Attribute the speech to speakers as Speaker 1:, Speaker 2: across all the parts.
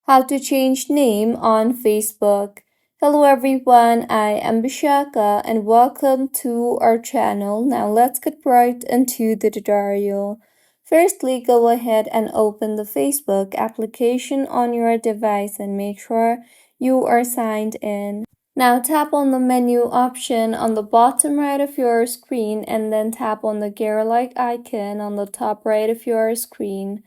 Speaker 1: How to change name on Facebook. Hello everyone, I am Bishaka and welcome to our channel. Now let's get right into the tutorial. Firstly, go ahead and open the Facebook application on your device and make sure you are signed in. Now tap on the menu option on the bottom right of your screen and then tap on the gear-like icon on the top right of your screen.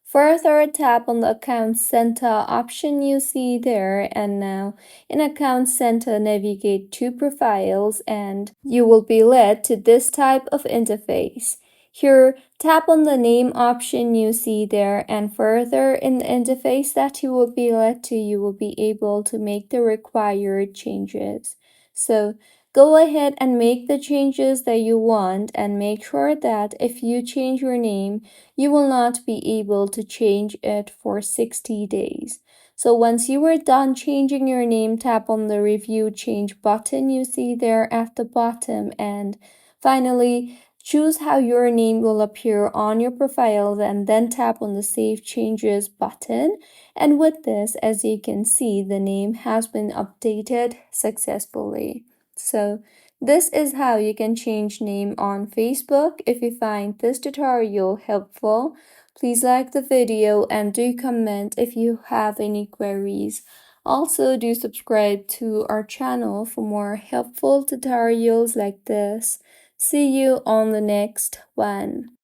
Speaker 1: Further, tap on the Account Center option you see there, and now in Account Center navigate to Profiles and you will be led to this type of interface. Here, tap on the name option you see there, and further in the interface that you will be led to, you will be able to make the required changes. So, go ahead and make the changes that you want and make sure that if you change your name, you will not be able to change it for 60 days. So once you are done changing your name, tap on the Review Change button you see there at the bottom, and finally, choose how your name will appear on your profile and then tap on the Save Changes button. And with this, as you can see, the name has been updated successfully. So this is how you can change name on Facebook. If you find this tutorial helpful, please like the video and do comment if you have any queries. Also, do subscribe to our channel for more helpful tutorials like this. See you on the next one.